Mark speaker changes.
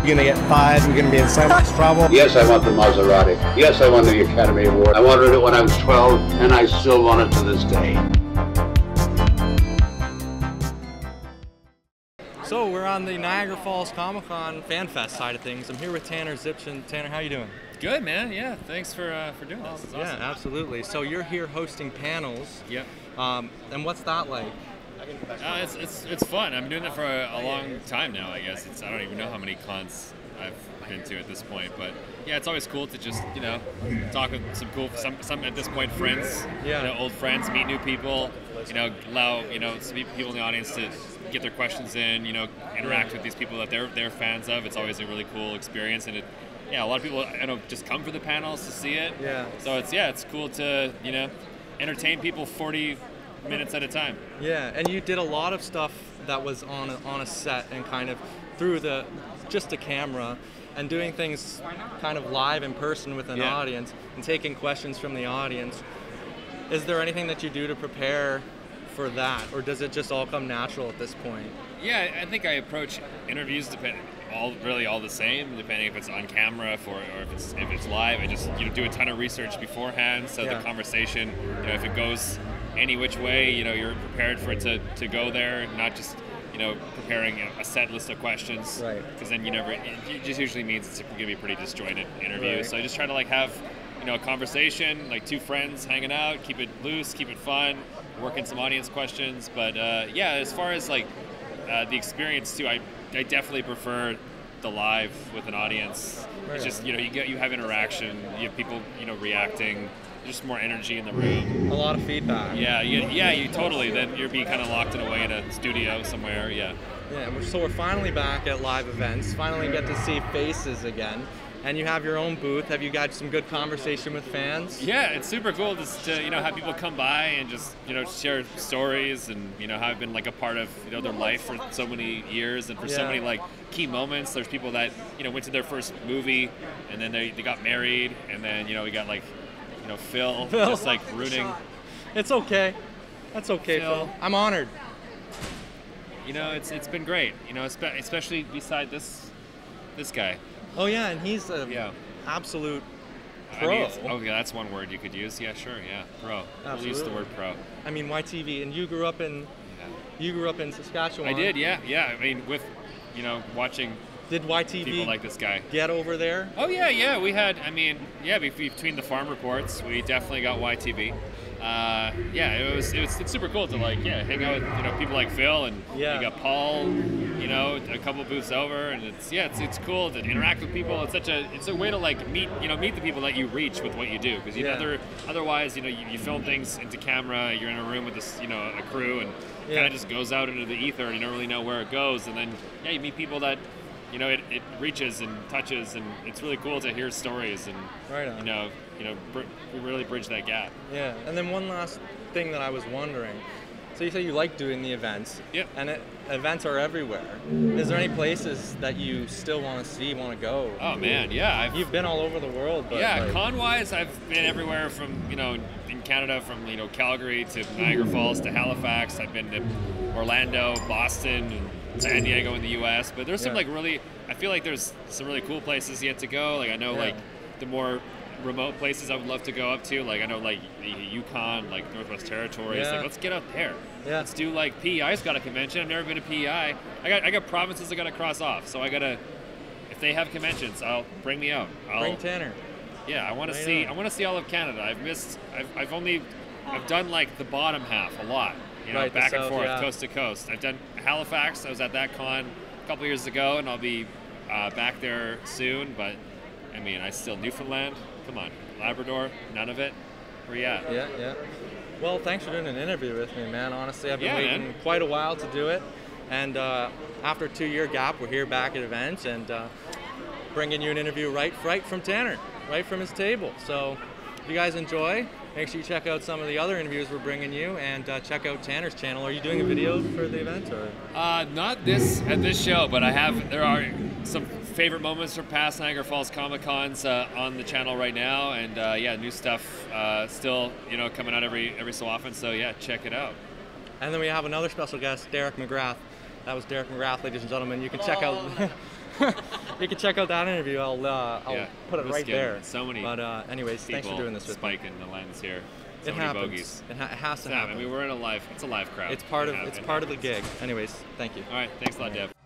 Speaker 1: going to get 5. I'm going to be in so much trouble.
Speaker 2: Yes, I want the Maserati. Yes, I won the Academy Award. I wanted it when I was 12, and I still want it to this day.
Speaker 3: So we're on the Niagara Falls Comic-Con Fan Fest side of things. I'm here with Tanner Zipchen. Tanner, how you doing?
Speaker 4: Good, man. Yeah, thanks for doing this. It's awesome.
Speaker 3: Yeah, absolutely. So you're here hosting panels.
Speaker 4: Yep.
Speaker 3: And what's that like?
Speaker 4: It's fun. I've been doing that for a long time now, I guess. I don't even know how many cons I've been to at this point, but yeah, it's always cool to just, you know, talk with some at this point friends,
Speaker 3: yeah.
Speaker 4: You know, old friends, meet new people, you know, allow, you know, some people in the audience to get their questions in, you know, interact with these people that they're fans of. It's always a really cool experience, and a lot of people, I know, just come for the panels to see it.
Speaker 3: Yeah.
Speaker 4: So it's cool to, you know, entertain people 40 minutes at a time.
Speaker 3: Yeah, and you did a lot of stuff that was on a set and kind of through just a camera and doing things kind of live in person with an audience and taking questions from the audience. Is there anything that you do to prepare for that, or does it just all come natural at this point?
Speaker 4: Yeah, I think I approach interviews all the same, depending if it's on camera or if it's live. I just do a ton of research beforehand, so the conversation, you know, if it goes any which way, you know, you're prepared for it to go there, not just, you know, preparing a set list of questions.
Speaker 3: Right.
Speaker 4: Because then it just usually means it's going to be a pretty disjointed interview.
Speaker 3: Right.
Speaker 4: So I just try to like have, you know, a conversation, like two friends hanging out, keep it loose, keep it fun, work in some audience questions. But yeah, as far as like the experience too, I definitely prefer the live with an audience.
Speaker 3: Right.
Speaker 4: It's just, you know, you have interaction, you have people, you know, reacting, just more energy in the room.
Speaker 3: A lot of feedback.
Speaker 4: Yeah, you totally. Then you're being kind of locked away in a studio somewhere. Yeah.
Speaker 3: Yeah. So we're finally back at live events. Finally get to see faces again. And you have your own booth. Have you got some good conversation with fans?
Speaker 4: Yeah, it's super cool just to, you know, have people come by and just, you know, share stories and, you know, how I've been like a part of, you know, their life for so many years and for so many like key moments. There's people that, you know, went to their first movie and then they got married, and then, you know, we got like, you know, Phil. Just like rooting.
Speaker 3: It's okay. That's okay, Phil. I'm honored.
Speaker 4: You know, it's been great. You know, especially beside this guy.
Speaker 3: Oh yeah, and he's a absolute pro.
Speaker 4: I mean, that's one word you could use. Yeah, sure. Yeah, pro.
Speaker 3: Absolutely.
Speaker 4: We'll use the word pro.
Speaker 3: I mean, YTV, and you grew up in Saskatchewan.
Speaker 4: I did. Yeah. I mean, with, you know, watching.
Speaker 3: Did YTV
Speaker 4: people like this guy
Speaker 3: get over there?
Speaker 4: Oh yeah. We had. I mean, yeah. Between the farm reports, we definitely got YTV. It's super cool to like hang out with, you know, people like Phil, and you got Paul, you know, a couple booths over, and it's cool to interact with people. It's a way to like meet the people that you reach with what you do, because otherwise, you know, you film things into camera, you're in a room with this, you know, a crew, and kind of just goes out into the ether and you don't really know where it goes, and then you meet people that, you know, it reaches and touches, and it's really cool to hear stories and really bridge that gap.
Speaker 3: Yeah, and then one last thing that I was wondering. So you say you like doing the events, and events are everywhere. Is there any places that you still want to see, want to go?
Speaker 4: Oh man, yeah.
Speaker 3: You've been all over the world. But
Speaker 4: yeah, con-wise, I've been everywhere from, you know, in Canada, from, you know, Calgary to Niagara Falls to Halifax. I've been to Orlando, Boston, and San Diego in the U.S. But there's some like really, I feel like there's some really cool places yet to go. Like I know like the more remote places I would love to go up to, like I know like the Yukon, like Northwest Territories. Like let's get out there. Yeah. Let's do like PEI's got a convention. I've never been to PEI. I got provinces I gotta cross off. So I gotta, if they have conventions, bring me out.
Speaker 3: Bring Tanner.
Speaker 4: Yeah, I want to see all of Canada. I've done like the bottom half a lot. You know, back and forth, coast to coast. I've done Halifax. I was at that con a couple years ago, and I'll be back there soon. But I mean, Newfoundland. Come on, Labrador, none of it. Where you at?
Speaker 3: Yeah. Well, thanks for doing an interview with me, man. Honestly, I've been waiting quite a while to do it, and after a 2-year gap, we're here back at events and bringing you an interview right from Tanner, right from his table. So, if you guys enjoy, make sure you check out some of the other interviews we're bringing you, and check out Tanner's channel. Are you doing a video for the event, or?
Speaker 4: Not at this show, but there are some favorite moments from past Niagara Falls Comic Cons on the channel right now, and new stuff still, you know, coming out every so often. So yeah, check it out.
Speaker 3: And then we have another special guest, Derek McGrath. That was Derek McGrath, ladies and gentlemen. You can check out You can check out that interview. I'll put it right there.
Speaker 4: So many.
Speaker 3: But anyways, thanks for doing this with me.
Speaker 4: Spiking the lens here. So
Speaker 3: it
Speaker 4: many
Speaker 3: happens.
Speaker 4: bogeys.
Speaker 3: It has to happen.
Speaker 4: I mean, we're in a live. It's a live crowd.
Speaker 3: It's part of the gig. Anyways, thank you.
Speaker 4: All right. Thanks a lot, Dev.